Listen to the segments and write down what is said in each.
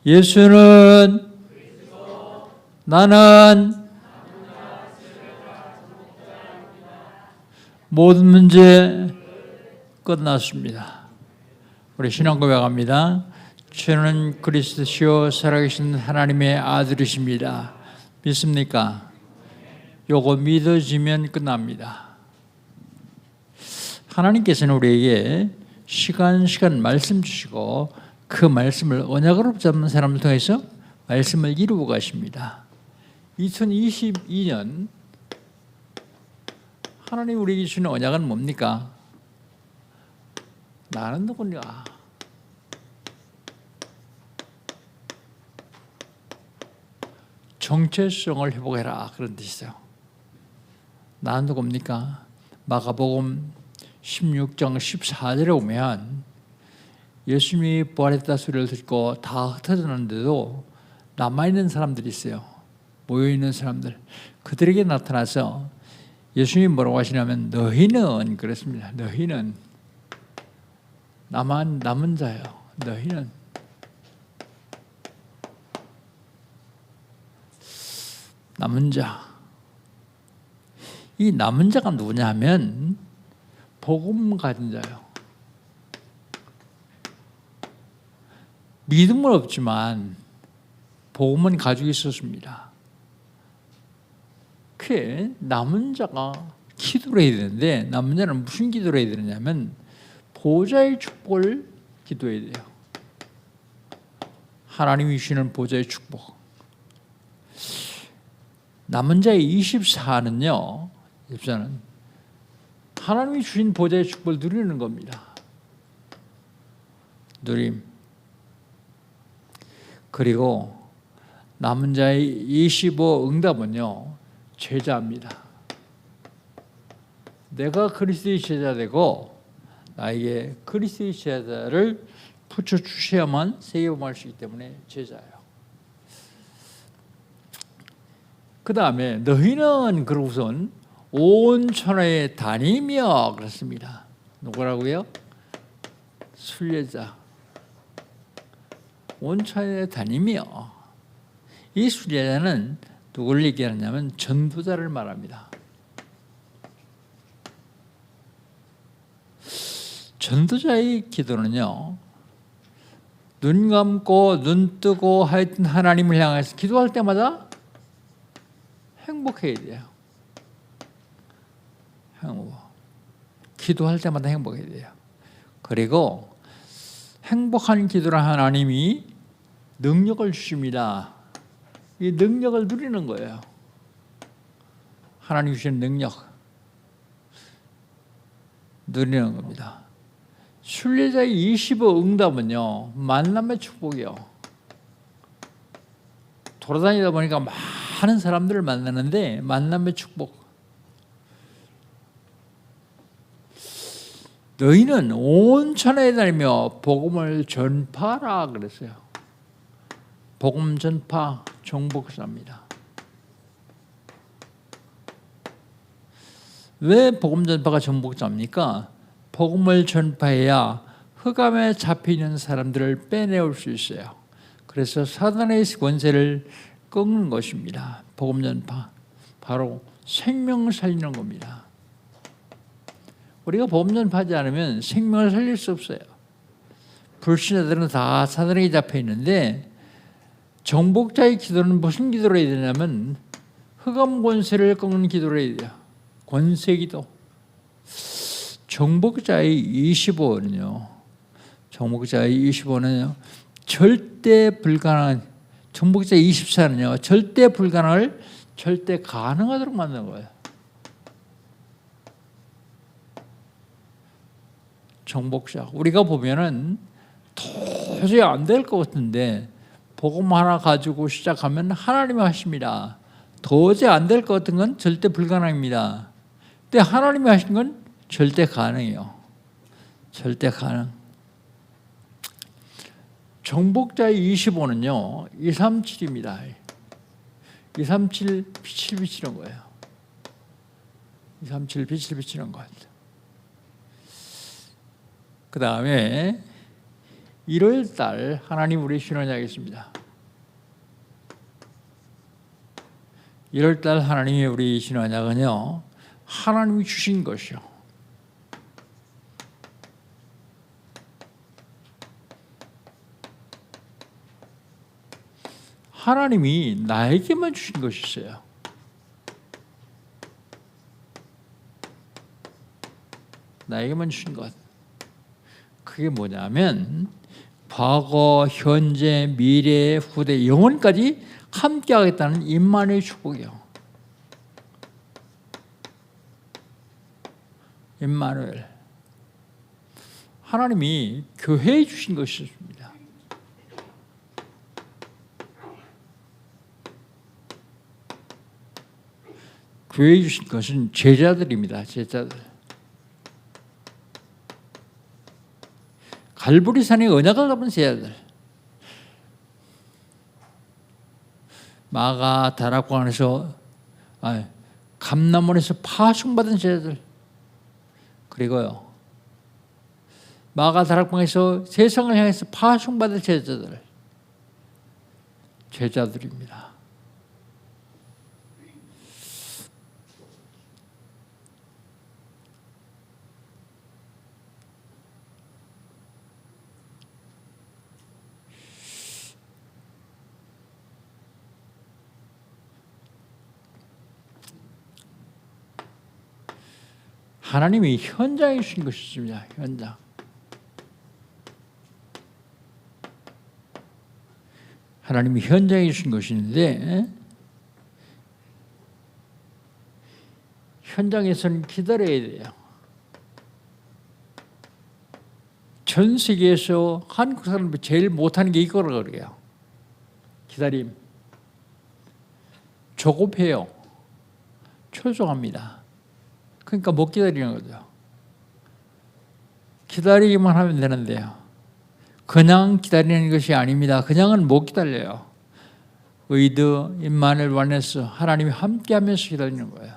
예수는 나는 모든 문제 끝났습니다. 우리 신앙 고백합니다. 주는 그리스도시요 살아계신 하나님의 아들이십니다. 믿습니까? 요거 믿어지면 끝납니다. 하나님께서는 우리에게 시간 말씀 주시고 그 말씀을 언약으로 잡는 사람을 통해서 말씀을 이루고 가십니다. 2022년 하나님 우리에게 주는 언약은 뭡니까? 나는 누구냐? 정체성을 회복해라, 그런 뜻이죠. 나는 누굽니까? 마가복음 16장 14절에 보면 예수님이 부활했다 소리를 듣고 다 흩어졌는데도 남아있는 사람들이 있어요. 모여있는 사람들. 그들에게 나타나서 예수님이 뭐라고 하시냐면 너희는 그랬습니다. 너희는 남은 자요. 너희는 남은 자. 이 남은 자가 누구냐 하면 복음 가진 자요. 믿음은 없지만 복음은 가지고 있었습니다. 그 남은 자가 기도를 해야 되는데 남은 자는 무슨 기도를 해야 되느냐면 보좌의 축복을 기도해야 돼요. 하나님이 주시는 보좌의 축복. 남은 자의 24는요. 24는 하나님이 주신 보좌의 축복을 누리는 겁니다. 누림. 그리고 남은 자의 25 응답은요. 제자입니다. 내가 그리스도의 제자 되고 나에게 그리스도의 제자를 붙여주셔야만 세계복음할 수 있기 때문에 제자예요. 그 다음에 너희는 그러고선 온 천하에 다니며 그렇습니다. 누구라고요? 순례자. 온 천하에 다니며. 이 순례자는 누구를 얘기하느냐면 전도자를 말합니다. 전도자의 기도는요. 눈 감고 눈 뜨고 하여튼 하나님을 향해서 기도할 때마다 행복해야 돼요. 행복. 기도할 때마다 행복해야 돼요. 그리고 행복한 기도를 하나님이 능력을 주십니다. 이 능력을 누리는 거예요. 하나님 주시는 능력 누리는 겁니다. 순례자의 25 응답은요. 만남의 축복이요. 돌아다니다 보니까 많은 사람들을 만나는데 만남의 축복. 너희는 온 천하에 다니며 복음을 전파하라 그랬어요. 복음 전파 정복사입니다. 왜 복음 전파가 정복사입니까? 복음을 전파해야 흑암에 잡혀있는 사람들을 빼내올 수 있어요. 그래서 사단의 권세를 꺾는 것입니다. 복음 전파. 바로 생명을 살리는 겁니다. 우리가 복음 전파하지 않으면 생명을 살릴 수 없어요. 불신자들은 다 사단에게 잡혀있는데 정복자의 기도는 무슨 기도를 해야 되냐면 흑암 권세를 꺾는 기도를 해야 돼요. 권세 기도. 정복자의 25는요. 정복자의 25는요. 절대 불가능한, 정복자의 24는요. 절대 불가능을 절대 가능하도록 만드는 거예요. 정복자. 우리가 보면은 도저히 안 될 것 같은데 복음 하나 가지고 시작하면 하나님이 하십니다. 도저히 안 될 것 같은 건 절대 불가능합니다. 근데 하나님이 하신 건 절대 가능해요. 절대 가능. 정복자의 25는요. 237입니다. 237 빛을 비치는 거예요. 237 빛을 비치는 것. 그 다음에 1월달 하나님 우리 신원하겠습니다. 1월달 하나님의 우리 신원약은요, 하나님이 주신 것이요. 하나님이 나에게만 주신 것이 있어요. 나에게만 주신 것. 그게 뭐냐면 과거, 현재, 미래, 후대, 영원까지 함께 하겠다는 임마누엘 축복이요. 임마누엘. 하나님이 교회에 주신 것이었습니다. 교회에 주신 것은 제자들입니다. 제자들. 갈보리산에 언약을 잡은 제자들. 마가 다락방에서 감람원에서 파송받은 제자들. 그리고요, 마가 다락방에서 세상을 향해서 파송받은 제자들입니다. 하나님이 현장에 주신 것이 있습니다. 현장. 하나님이 현장에 주신 것이 있는데 현장에서는 기다려야 돼요. 전 세계에서 한국 사람들이 제일 못하는 게 이거라고 그래요. 기다림. 조급해요. 초조합니다. 그러니까 못 기다리는 거죠. 기다리기만 하면 되는데요. 그냥 기다리는 것이 아닙니다. 그냥은 못 기다려요. 의드, 임마누엘, 원네스, 하나님이 함께하면서 기다리는 거예요.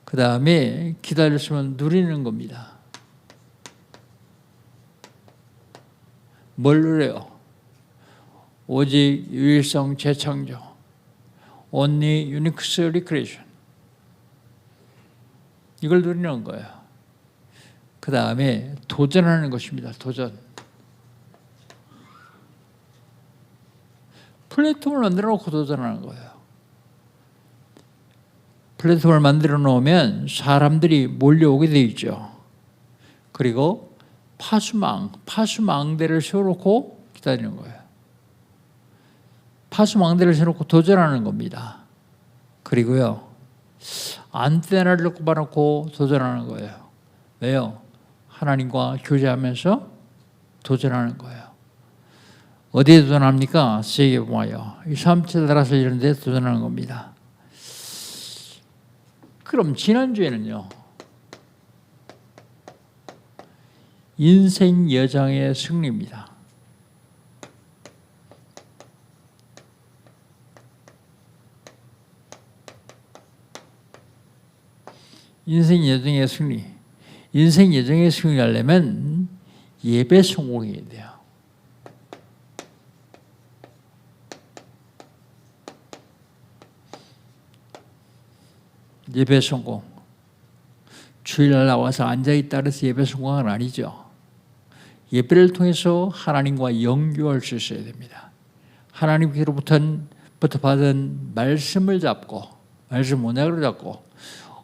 그 다음에 기다렸으면 누리는 겁니다. 뭘 누려요? 오직 유일성 재창조, only unique recreation. 이걸 누리는 거예요. 그 다음에 도전하는 것입니다. 도전. 플랫폼을 만들어 놓고 도전하는 거예요. 플랫폼을 만들어 놓으면 사람들이 몰려오게 돼 있죠. 그리고 파수망대를 세워놓고 기다리는 거예요. 파수망대를 세워놓고 도전하는 겁니다. 그리고요, 안테나를 꼽아놓고 도전하는 거예요. 왜요? 하나님과 교제하면서 도전하는 거예요. 어디에 도전합니까? 세계봉화요. 이 3체 따라서 이런 데 도전하는 겁니다. 그럼 지난주에는요, 인생 여정의 승리입니다. 인생 여정의 승리. 인생 여정의 승리하려면 예배 성공해야 돼요. 예배 성공. 주일날 나와서 앉아있다 그래서 예배 성공은 아니죠. 예배를 통해서 하나님과 연결할 수 있어야 됩니다. 하나님께로부터 받은 말씀을 잡고, 말씀 언약을 잡고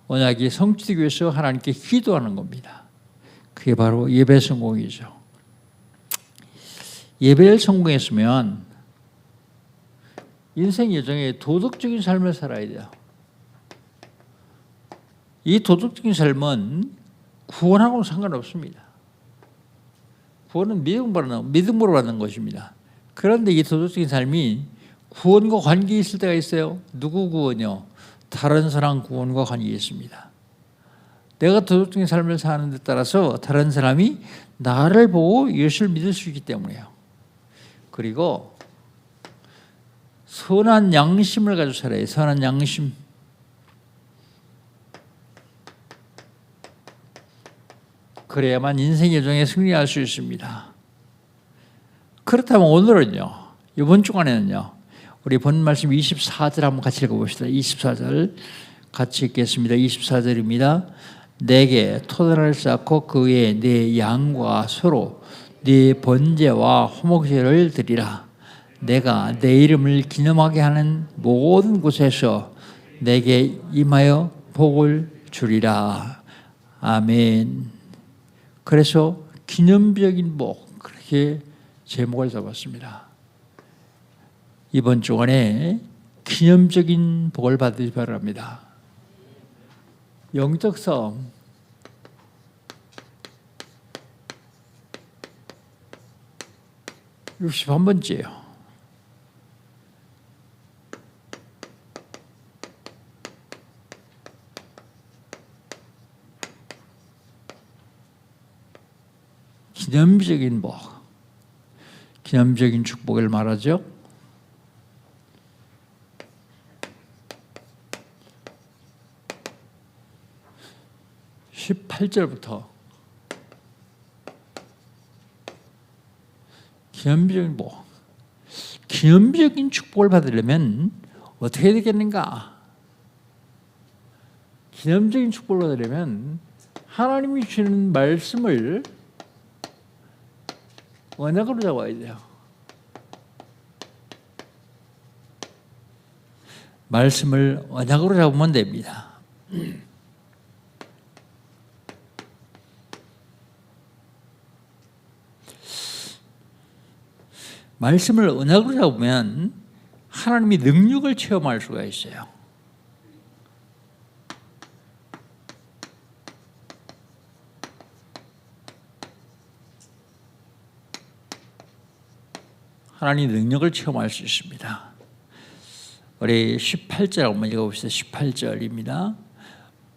언약이 성취되기 위해서 하나님께 기도하는 겁니다. 그게 바로 예배 성공이죠. 예배를 성공했으면 인생 여정에 도덕적인 삶을 살아야 돼요. 이 도덕적인 삶은 구원하고는 상관없습니다. 구원은 믿음으로 받는 것입니다. 그런데 이 도덕적인 삶이 구원과 관계 있을 때가 있어요. 누구 구원이요? 다른 사람 구원과 관계 있습니다. 내가 도덕적인 삶을 사는 데 따라서 다른 사람이 나를 보고 예수를 믿을 수 있기 때문이에요. 그리고 선한 양심을 가지고 살아요. 선한 양심. 그래야만 인생 여정에 승리할 수 있습니다. 그렇다면 오늘은요, 이번 주간에는요, 우리 본 말씀 24절 한번 같이 읽어봅시다. 24절 같이 읽겠습니다. 24절입니다. 내게 토단을 쌓고 그 위에 네 양과 소로 네 번제와 화목제를 드리라. 내가 내 이름을 기념하게 하는 모든 곳에서 내게 임하여 복을 주리라. 아멘. 그래서 기념적인 복, 그렇게 제목을 잡았습니다. 이번 주간에 기념적인 복을 받으시 바랍니다. 영적 싸움, 한 61번째요. 기념적인 복, 기념적인 축복을 말하죠. (18절부터) 기념적인 복, 기념적인 축복을 받으려면 어떻게 해야 되겠는가? 기념적인 축복을 받으려면 하나님이 주시는 말씀을 언약으로 잡아야 돼요. 말씀을 언약으로 잡으면 됩니다. 말씀을 언약으로 잡으면 하나님이 능력을 체험할 수가 있어요. 하나님 능력을 체험할 수 있습니다. 우리 18절 한번 읽어봅시다. 18절입니다.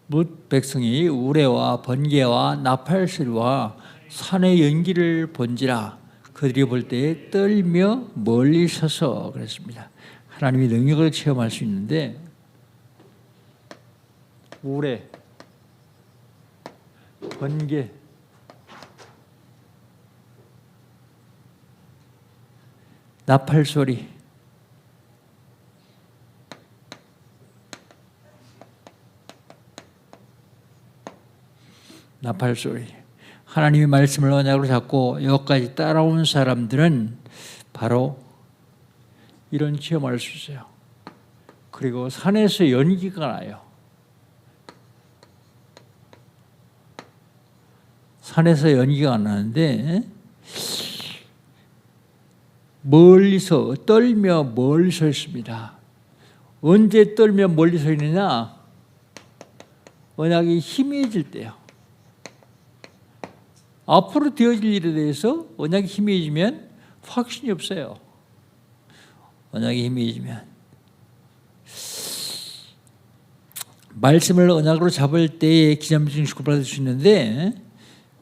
뭇 백성이 우레와 번개와 나팔소리와 산의 연기를 본지라 그들이 볼 때 떨며 멀리 서서 그랬습니다. 하나님이 능력을 체험할 수 있는데 우레, 번개, 나팔 소리, 나팔 소리. 하나님의 말씀을 언약으로 잡고 여기까지 따라온 사람들은 바로 이런 체험할 수 있어요. 그리고 산에서 연기가 나요. 산에서 연기가 나는데 멀리서 떨며 멀리 서 있습니다. 언제 떨며 멀리 서 있느냐? 언약이 희미해질 때요. 앞으로 되어질 일에 대해서 언약이 희미해지면 확신이 없어요. 언약이 희미해지면. 말씀을 언약으로 잡을 때에 기념적인 축복을 받을 수 있는데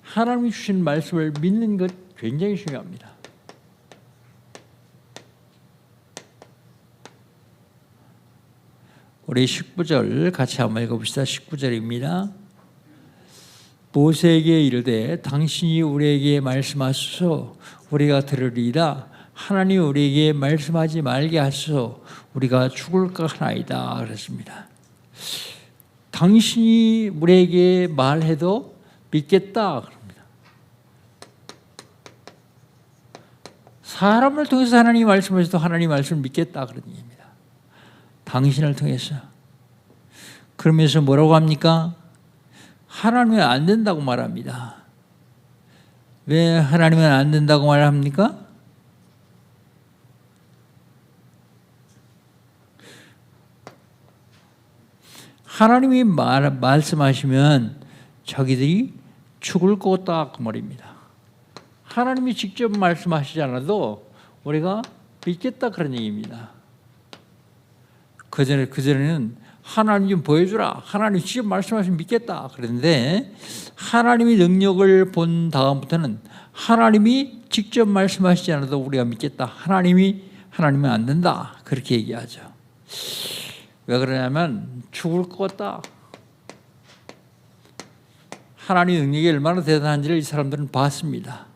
하나님이 주신 말씀을 믿는 것 굉장히 중요합니다. 우리 19절 같이 한번 읽어봅시다. 19절입니다. 모세에게 이르되 당신이 우리에게 말씀하소서 우리가 들으리이다. 하나님 우리에게 말씀하지 말게 하소서 우리가 죽을까 하나이다. 그랬습니다. 당신이 우리에게 말해도 믿겠다. 그럽니다. 사람을 통해서 하나님 말씀하셔도 하나님 말씀을 믿겠다. 그런 얘기입니다. 당신을 통해서. 그러면서 뭐라고 합니까? 하나님은 안 된다고 말합니다. 왜 하나님은 안 된다고 말합니까? 하나님이 말씀하시면 자기들이 죽을 거다 그 말입니다. 하나님이 직접 말씀하시지 않아도 우리가 믿겠다 그런 얘기입니다. 그전에는 하나님 좀 보여주라. 하나님 직접 말씀하시면 믿겠다. 그런데 하나님의 능력을 본 다음부터는 하나님이 직접 말씀하시지 않아도 우리가 믿겠다. 하나님은 안 된다. 그렇게 얘기하죠. 왜 그러냐면 죽을 것 같다. 하나님의 능력이 얼마나 대단한지를 이 사람들은 봤습니다.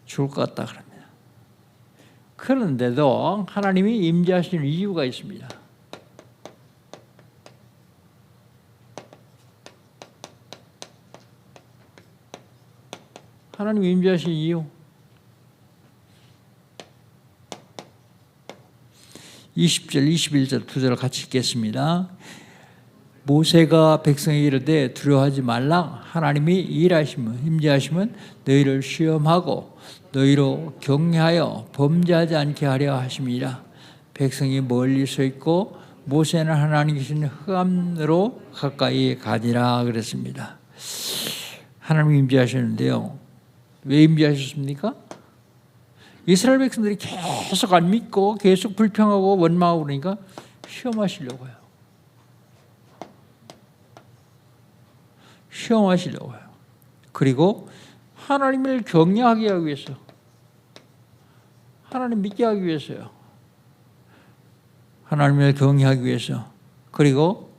죽을 것 같다 그럽니다. 그런데도 하나님이 임재하시는 이유가 있습니다. 하나님이 임재하신 이유. 20절, 21절 두 절을 같이 읽겠습니다. 모세가 백성에게 이르되 두려워하지 말라. 하나님이 일하시면 임재하시면 너희를 시험하고 너희로 경외하여 범죄하지 않게 하려 하심이라. 백성이 멀리 서 있고 모세는 하나님 계신 흑암으로 가까이 가니라 그랬습니다. 하나님이 임재하셨는데요. 왜 임재하셨습니까? 이스라엘 백성들이 계속 안 믿고 계속 불평하고 원망하고 그러니까 시험하시려고요. 시험하시려고요. 그리고 하나님을 경외하게 하기 위해서, 하나님 믿게 하기 위해서요. 하나님을 경외하기 위해서. 그리고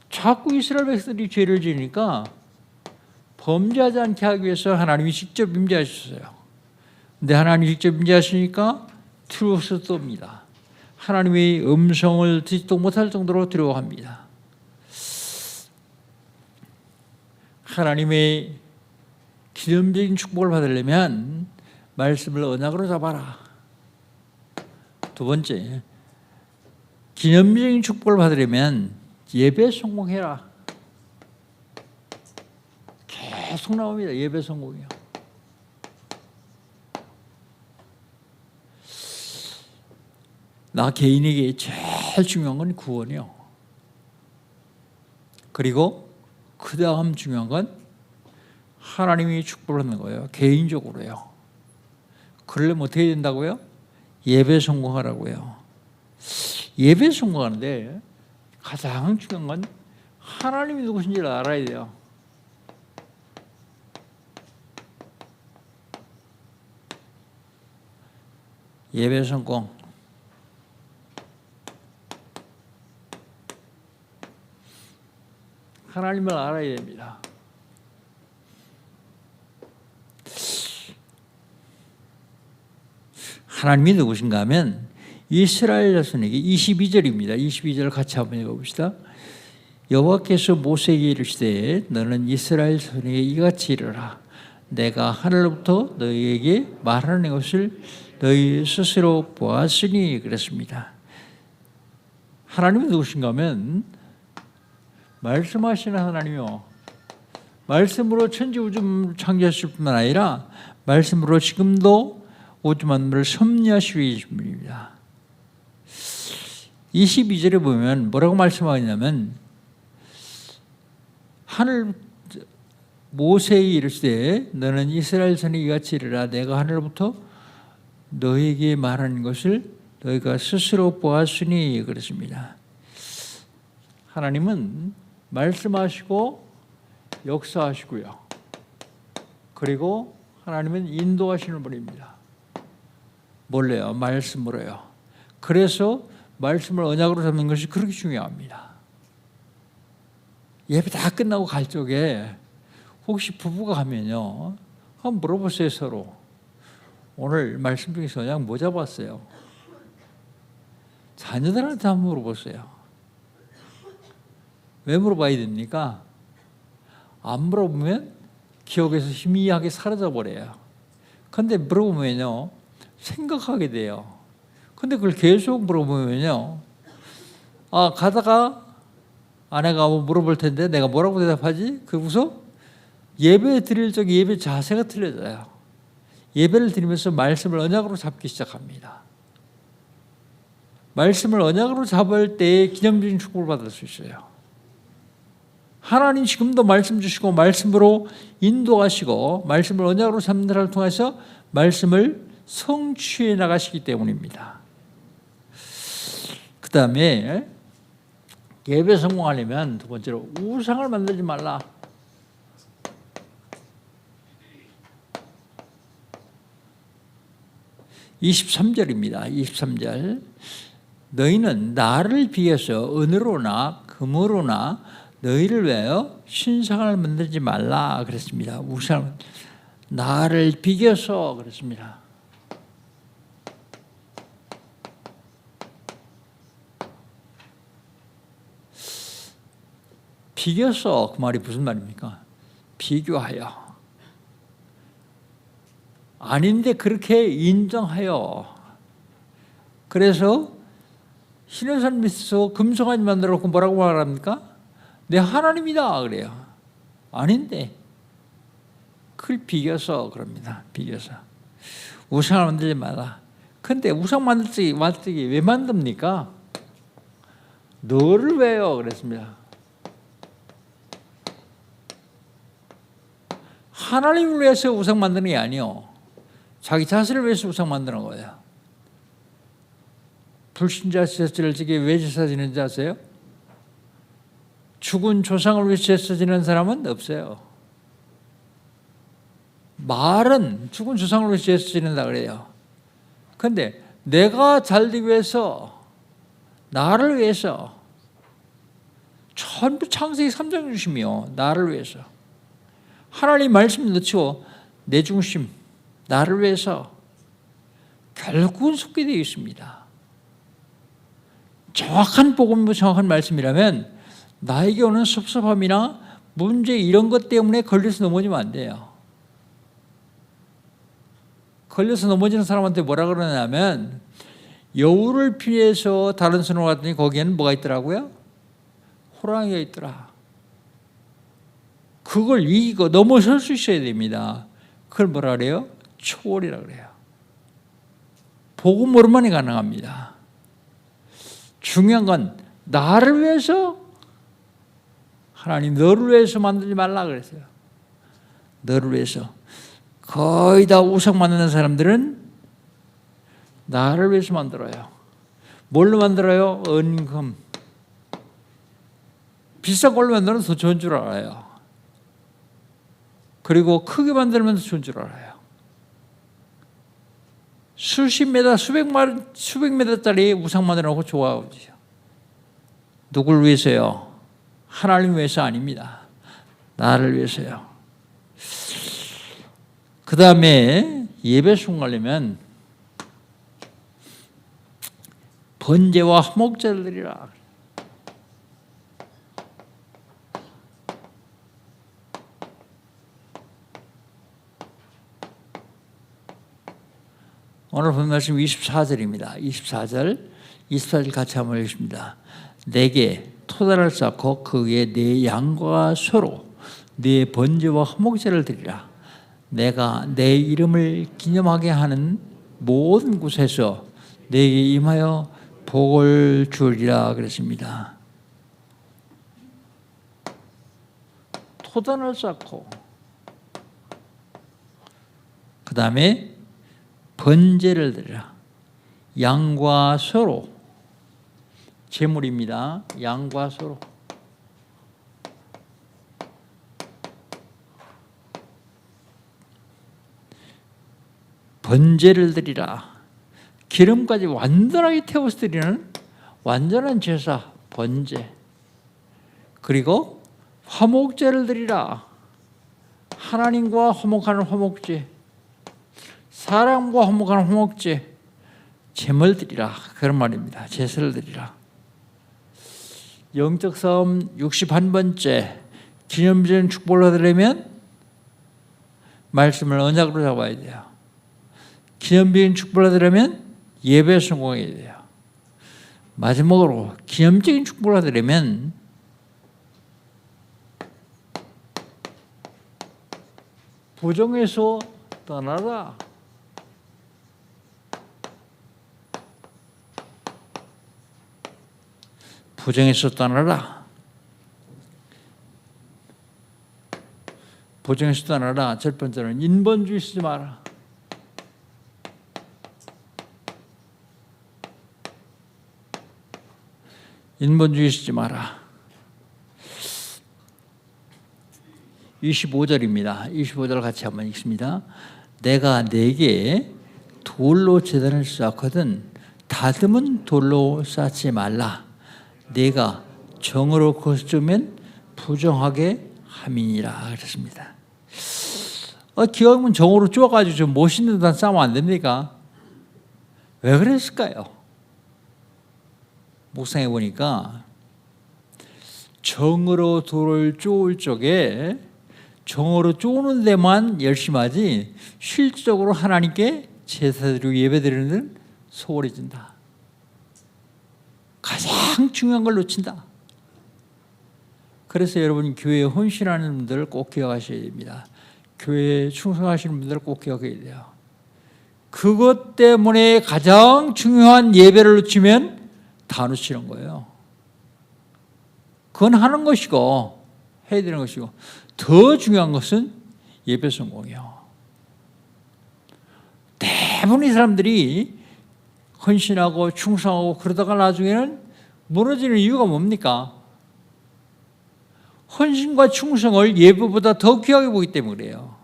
자꾸 이스라엘 백성들이 죄를 지으니까 범죄하지 않게 하기 위해서 하나님이 직접 임재하셨어요. 근데 하나님이 직접 임재하시니까 두려워서옵니다. 하나님의 음성을 듣지도 못할 정도로 두려워합니다. 하나님의 기념적인 축복을 받으려면 말씀을 언약으로 잡아라. 두 번째, 기념적인 축복을 받으려면 예배 성공해라. 계속 나옵니다. 예배 성공이요. 나 개인에게 제일 중요한 건 구원이요. 그리고 그 다음 중요한 건 하나님이 축복을 하는 거예요. 개인적으로요. 그러려면 어떻게 된다고요? 예배 성공하라고요. 예배 성공하는데 가장 중요한 건 하나님이 누구신지를 알아야 돼요. 예배 성공. 하나님을 알아야 됩니다. 하나님이 누구신가 하면 이스라엘 자손에게 22절입니다. 22절 같이 한번 읽어봅시다. 여호와께서 모세에게 이르시되 너는 이스라엘 자손에게 이같이 이르라. 내가 하늘로부터 너희에게 말하는 것을 너희 스스로 보았으니 그랬습니다. 하나님이 누구신가 하면 말씀하시는 하나님이요. 말씀으로 천지 우주 창조하실 뿐만 아니라 말씀으로 지금도 우주 만물을 섭리하시고 계신 분입니다. 22절에 보면 뭐라고 말씀하냐면 하늘 모세에게 이르시되 너는 이스라엘 선에 이같이 이르라. 내가 하늘로부터 너에게 말하는 것을 너희가 스스로 보았으니 그랬습니다. 하나님은 말씀하시고 역사하시고요. 그리고 하나님은 인도하시는 분입니다. 뭘로요? 말씀으로요. 그래서 말씀을 언약으로 잡는 것이 그렇게 중요합니다. 예배 다 끝나고 갈 적에 혹시 부부가 가면요, 한번 물어보세요. 서로 오늘 말씀 중에서 언약 뭐 잡았어요? 자녀들한테 한번 물어보세요. 왜 물어봐야 됩니까? 안 물어보면 기억에서 희미하게 사라져 버려요. 그런데 물어보면요, 생각하게 돼요. 근데 그걸 계속 물어보면요, 가다가 아내가 뭐 물어볼 텐데 내가 뭐라고 대답하지? 그러고서 예배 드릴 적에 예배 자세가 틀려져요. 예배를 드리면서 말씀을 언약으로 잡기 시작합니다. 말씀을 언약으로 잡을 때 기념적인 축복을 받을 수 있어요. 하나님 지금도 말씀 주시고 말씀으로 인도하시고 말씀을 언약으로 잡는 자를 통해서 말씀을 성취해 나가시기 때문입니다. 그 다음에 예배 성공하려면 두 번째로 우상을 만들지 말라. (23절입니다) 23절 너희는 나를 비해서 은으로나 금으로나 너희를 위하여 신상을 만들지 말라 그랬습니다. 우상 나를 비겨서 그랬습니다. 비교서 그 말이 무슨 말입니까? 비교하여. 아닌데 그렇게 인정하여. 그래서 신해산 밑에서 금송아지 만들어놓고 뭐라고 말합니까? 내 하나님이다 그래요. 아닌데 그걸 비교서 그럽니다. 비교서. 우상을 만들지 마라. 근데 우상 만들기 왜 만듭니까? 너를 왜요? 그랬습니다. 하나님을 위해서 우상 만드는 게 아니요. 자기 자신을 위해서 우상 만드는 거예요. 불신자 제사를 지게 왜 제사 지는지 아세요? 죽은 조상을 위해 제사 지는 사람은 없어요. 말은 죽은 조상을 위해 제사 지는다 그래요. 그런데 내가 살기 위해서, 나를 위해서, 전부 창세기 3장 중심이요. 나를 위해서. 하나님 말씀 넣죠. 내 중심, 나를 위해서 결국은 속게 되어 있습니다. 정확한 복음과 정확한 말씀이라면 나에게 오는 섭섭함이나 문제 이런 것 때문에 걸려서 넘어지면 안 돼요. 걸려서 넘어지는 사람한테 뭐라 그러냐면 여우를 피해서 다른 산으로 갔더니 거기에는 뭐가 있더라고요? 호랑이가 있더라. 그걸 이기고 넘어설 수 있어야 됩니다. 그걸 뭐라 그래요? 초월이라 그래요. 복음으로만이 가능합니다. 중요한 건 나를 위해서, 하나님 너를 위해서 만들지 말라 그랬어요. 너를 위해서. 거의 다 우상 만드는 사람들은 나를 위해서 만들어요. 뭘로 만들어요? 은금. 비싼 걸로 만들면 더 좋은 줄 알아요. 그리고 크게 만들면 더 좋은 줄 알아요. 수십 메다, 수백 메다짜리 우상 만들어놓고 좋아하죠. 누굴 위해서요? 하나님 위해서 아닙니다. 나를 위해서요. 그 다음에 예배 순간이면 번제와 화목제를 드리라. 오늘 본 말씀 24절입니다. 24절 같이 한번 읽겠습니다. 내게 토단을 쌓고 그 위에 네 양과 소로 네 번제와 화목제를 드리라. 내가 내 이름을 기념하게 하는 모든 곳에서 내게 임하여 복을 주리라 그랬습니다. 토단을 쌓고 그 다음에 번제를 드리라. 양과 소로, 제물입니다. 양과 소로. 번제를 드리라. 기름까지 완전하게 태워서 드리는 완전한 제사, 번제. 그리고 화목제를 드리라. 하나님과 화목하는 화목제, 사람과 화목하는 화목제, 제물 드리라. 그런 말입니다. 제사를 드리라. 영적 싸움 61번째, 기념적인 축복을 얻으려면 말씀을 언약으로 잡아야 돼요. 기념적인 축복을 얻으려면 예배 성공해야 돼요. 마지막으로 기념적인 축복을 얻으려면 부정에서 떠나라. 부정에서 떠나라. 부정에서 떠나라. 첫 번째는 인본주의 쓰지 마라. 인본주의 쓰지 마라. 25절입니다. 25절 같이 한번 읽습니다. 내가 네게 돌로 제단을 쌓거든 다듬은 돌로 쌓지 말라. 네가 정으로 거스르면 부정하게 함이니라 그랬습니다. 기왕이면 정으로 쪼가지고 좀 멋있는 단 싸면 안 됩니까? 왜 그랬을까요? 묵상해 보니까 정으로 돌을 쪼을 적에 정으로 쪼는 데만 열심히 하지 실질적으로 하나님께 제사드리고 예배드리는 데는 소홀해진다. 가장 중요한 걸 놓친다. 그래서 여러분 교회에 헌신하는 분들을 꼭 기억하셔야 됩니다. 교회에 충성하시는 분들을 꼭 기억해야 돼요. 그것 때문에 가장 중요한 예배를 놓치면 다 놓치는 거예요. 그건 하는 것이고 해야 되는 것이고 더 중요한 것은 예배 성공이요. 대부분의 사람들이 헌신하고 충성하고 그러다가 나중에는 무너지는 이유가 뭡니까? 헌신과 충성을 예배보다 더 귀하게 보기 때문에 그래요.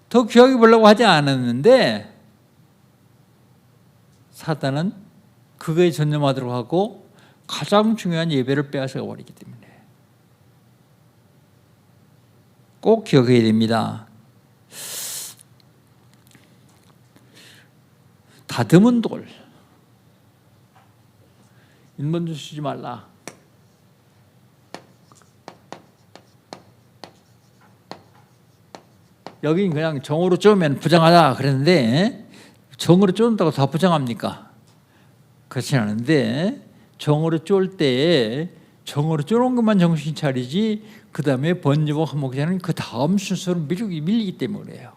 더 귀하게 보려고 하지 않았는데 사단은 그거에 전념하도록 하고 가장 중요한 예배를 빼앗아 버리기 때문에 꼭 기억해야 됩니다. 다듬은 돌 인본주 쓰지 말라. 여긴 그냥 정으로 쪼면 부정하다 그랬는데 정으로 쪼는다고 다 부정합니까? 그렇진 않은데 정으로 쫄 때 정으로 쪼는 것만 정신 차리지 그 다음에 번지고 한목자는 그 다음 순서로 밀리기 때문에 그래요.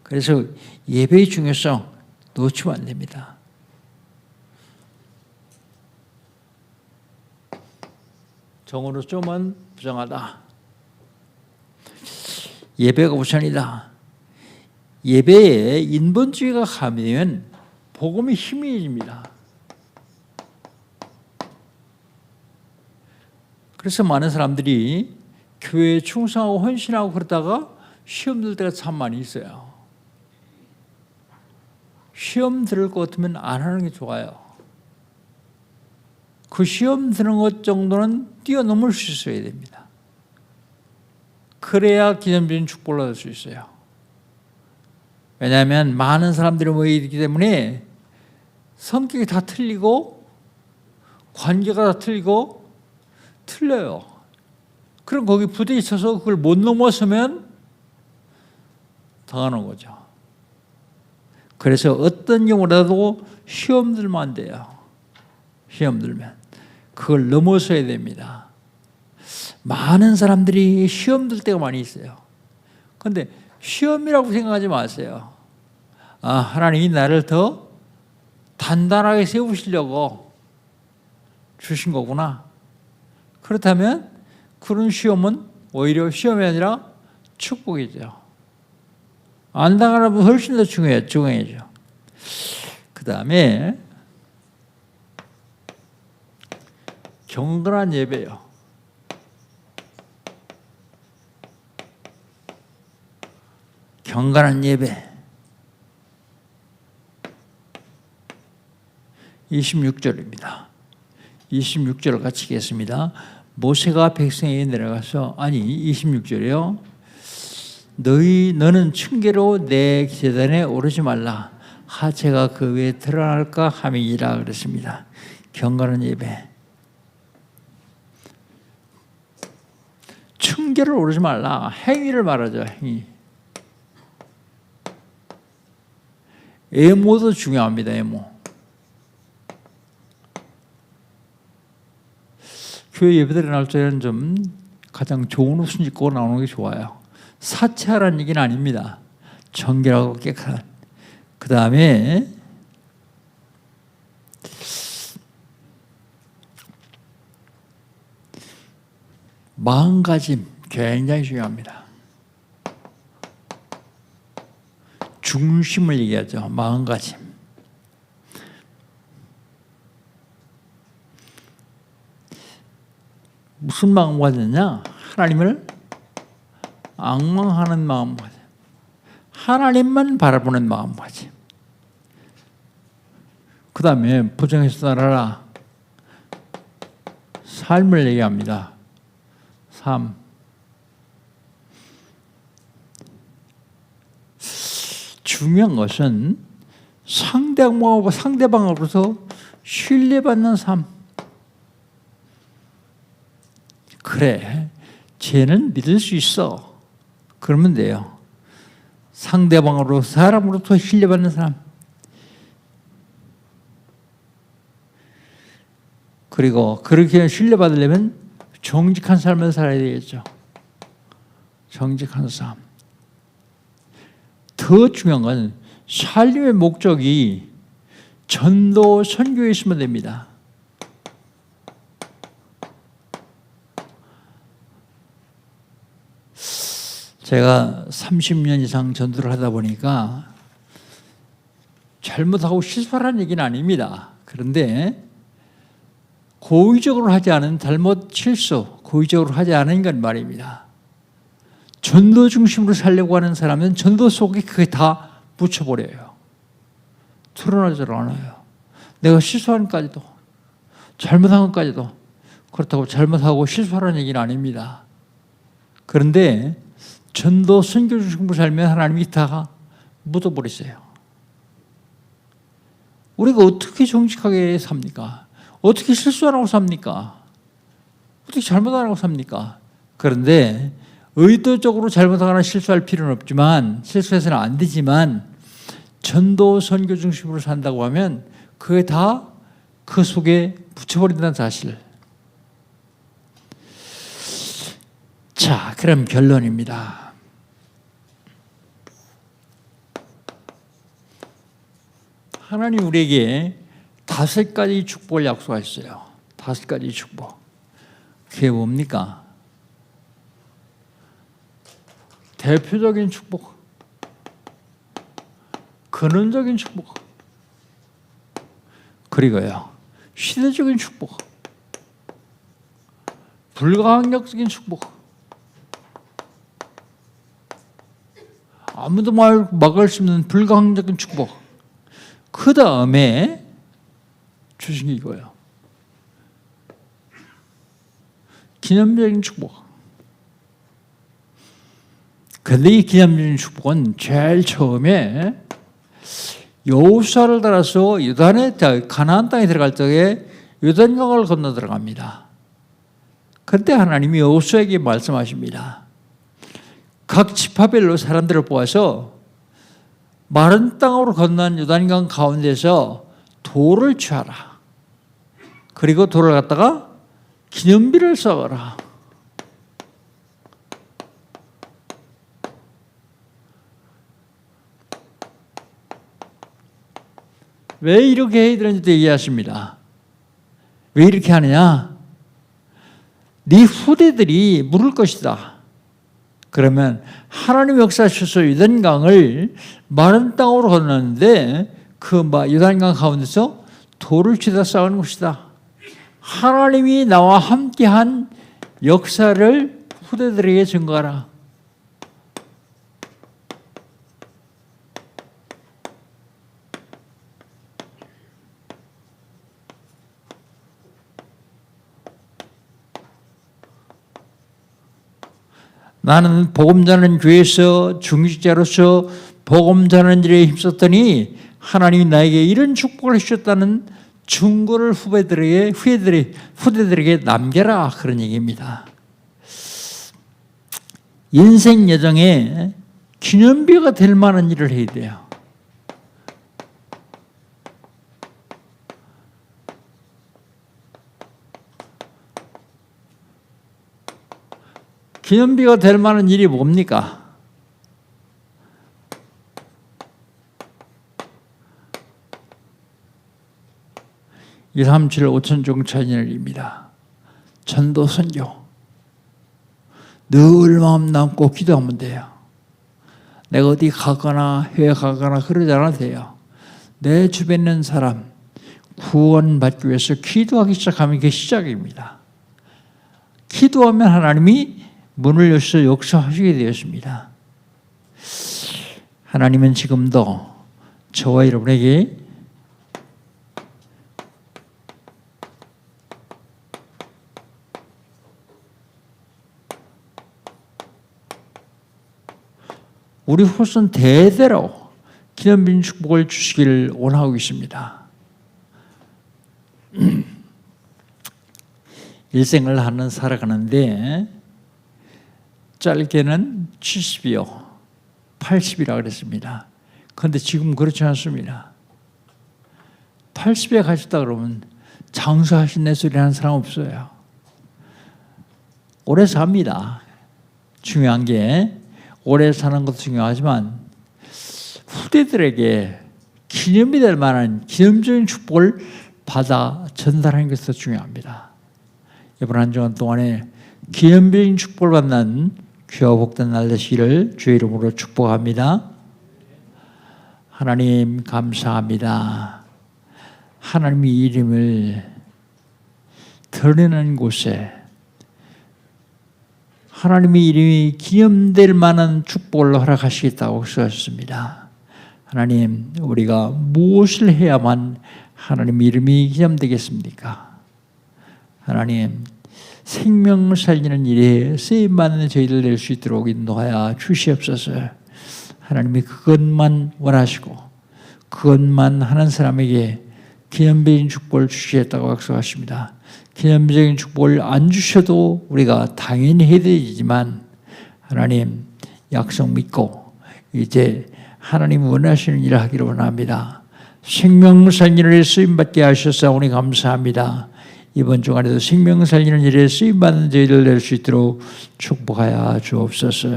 그래서 예배의 중요성 놓치면 안 됩니다. 정으로 쪼면 부정하다. 예배가 우선이다. 예배에 인본주의가 가면 복음이 희미해집니다. 그래서 많은 사람들이 교회에 충성하고 헌신하고 그러다가 시험 들 때가 참 많이 있어요. 시험 들을 것 같으면 안 하는 게 좋아요. 그 시험 드는 것 정도는 뛰어넘을 수 있어야 됩니다. 그래야 기념적인 축복을 얻을 수 있어요. 왜냐하면 많은 사람들이 모이기 때문에 성격이 다 틀리고 관계가 다 틀리고 틀려요. 그럼 거기 부딪혀서 그걸 못 넘어서면 당하는 거죠. 그래서 어떤 경우라도 시험 들면 안 돼요. 시험 들면 그걸 넘어서야 됩니다. 많은 사람들이 시험 들 때가 많이 있어요. 그런데 시험이라고 생각하지 마세요. 아, 하나님이 나를 더 단단하게 세우시려고 주신 거구나. 그렇다면 그런 시험은 오히려 시험이 아니라 축복이죠. 안 당하면 훨씬 더 중요하죠. 그 다음에 경건한 예배요. 경건한 예배. 26절입니다. 26절을 같이 읽겠습니다. 모세가 백성에게 내려가서 26절이요. 너는 층계로 내 제단에 오르지 말라. 하체가 그 위에 드러날까 함이니라 그랬습니다. 경건한 예배. 층계를 오르지 말라. 행위를 말하죠. 행위. 애모도 중요합니다. 애모. 교회 예배드려 나올 때는 좀 가장 좋은 옷을 입고 나오는 게 좋아요. 사치하라는 얘기는 아닙니다. 정결하고 깨끗한. 그 다음에 마음가짐 굉장히 중요합니다. 중심을 얘기하죠. 마음가짐. 무슨 마음가짐이냐? 하나님을 앙망하는 마음가짐. 하나님만 바라보는 마음가짐. 그 다음에 부정해서 따라라. 삶을 얘기합니다. 삶. 중요한 것은 상대방으로부터 신뢰받는 삶. 그래, 쟤는 믿을 수 있어. 그러면 돼요. 상대방으로, 사람으로부터 신뢰받는 사람. 그리고 그렇게 신뢰받으려면 정직한 삶을 살아야 되겠죠. 정직한 삶. 더 중요한 건 삶의 목적이 전도, 선교에 있으면 됩니다. 제가 30년 이상 전도를 하다 보니까 잘못하고 실수하라는 얘기는 아닙니다. 그런데 고의적으로 하지 않은 잘못, 실수, 고의적으로 하지 않은 건 말입니다. 전도 중심으로 살려고 하는 사람은 전도 속에 그게 다 묻혀버려요. 드러나지 않아요. 내가 실수한 것까지도, 잘못한 것까지도. 그렇다고 잘못하고 실수하라는 얘기는 아닙니다. 그런데 전도, 선교 중심으로 살면 하나님이 다 묻어버리세요. 우리가 어떻게 정직하게 삽니까? 어떻게 실수 안 하고 삽니까? 어떻게 잘못 안 하고 삽니까? 그런데 의도적으로 잘못하거나 실수할 필요는 없지만, 실수해서는 안 되지만, 전도, 선교 중심으로 산다고 하면 그게 다 그 속에 묻혀버린다는 사실. 자, 그럼 결론입니다. 하나님 우리에게 5가지 축복을 약속하셨어요. 5가지 축복. 그게 뭡니까? 대표적인 축복, 근원적인 축복, 그리고요 시대적인 축복, 불가항력적인 축복, 아무도 막을 수 없는 불가항력적인 축복. 그 다음에 주신 게 이거예요. 기념적인 축복. 근데 이 기념적인 축복은 제일 처음에 여호수아를 따라서 가나안 땅에 들어갈 적에 요단강을 건너 들어갑니다. 그때 하나님이 여호수아에게 말씀하십니다. 각 지파별로 사람들을 뽑아서 마른 땅으로 건넌 요단강 가운데서 돌을 취하라. 그리고 돌을 갖다가 기념비를 쌓아라. 왜 이렇게 해야 되는지 얘기하십니다. 왜 이렇게 하느냐? 네 후대들이 물을 것이다. 그러면 하나님 역사하셔서 요단강을 마른 땅으로 건너는데 그 요단강 가운데서 돌을 치다 쌓은 것이다. 하나님이 나와 함께한 역사를 후대들에게 증거하라. 나는 복음 전하는 교회에서 중직자로서 복음 전하는 일에 힘썼더니 하나님이 나에게 이런 축복을 해주셨다는 증거를 후대들에게 남겨라, 그런 얘기입니다. 인생 여정에 기념비가 될 만한 일을 해야 돼요. 기념비가 될 만한 일이 뭡니까? (137) 5천 종찬일입니다. 전도 선교 늘 마음 남고 기도하면 돼요. 내가 어디 가거나 해외 가거나 그러지 않아도 돼요. 내 주변에 있는 사람 구원받기 위해서 기도하기 시작하면 이게 시작입니다. 기도하면 하나님이 문을 여셔서 역사하시게 되었습니다. 하나님은 지금도 저와 여러분에게 우리 후손 대대로 기념비 축복을 주시기를 원하고 있습니다. 일생을 하는 살아가는데 짧게는 70이요, 80이라 그랬습니다. 그런데 지금 그렇지 않습니다. 80에 가셨다 그러면 장수하신 소리 하는 사람 없어요. 오래 삽니다. 중요한 게 오래 사는 것도 중요하지만 후대들에게 기념이 될 만한 기념적인 축복을 받아 전달하는 것도 중요합니다. 이번 한 주간 동안에 기념적인 축복을 받는 귀하고 복된 날 되시기를 주의 이름으로 축복합니다. 하나님 감사합니다. 하나님의 이름을 드러내는 곳에 하나님의 이름이 기념될 만한 축복을 허락하시겠다고 쓰셨습니다. 하나님, 우리가 무엇을 해야만 하나님의 이름이 기념되겠습니까? 하나님, 생명 살리는 일에 쓰임받는 저희들 될 수 있도록 인도하여 주시옵소서. 하나님이 그것만 원하시고 그것만 하는 사람에게 기념적인 축복을 주시겠다고 약속하십니다. 기념적인 축복을 안 주셔도 우리가 당연히 해야 되지만 하나님 약속 믿고 이제 하나님 원하시는 일을 하기를 원합니다. 생명 살리는 일에 쓰임받게 하셔서 감사합니다. 이번 주간에도 생명 살리는 일에 쓰임받는 저희들 될 수 있도록 축복하여 주옵소서.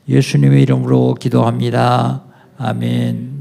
예수님의 이름으로 기도합니다. 아멘.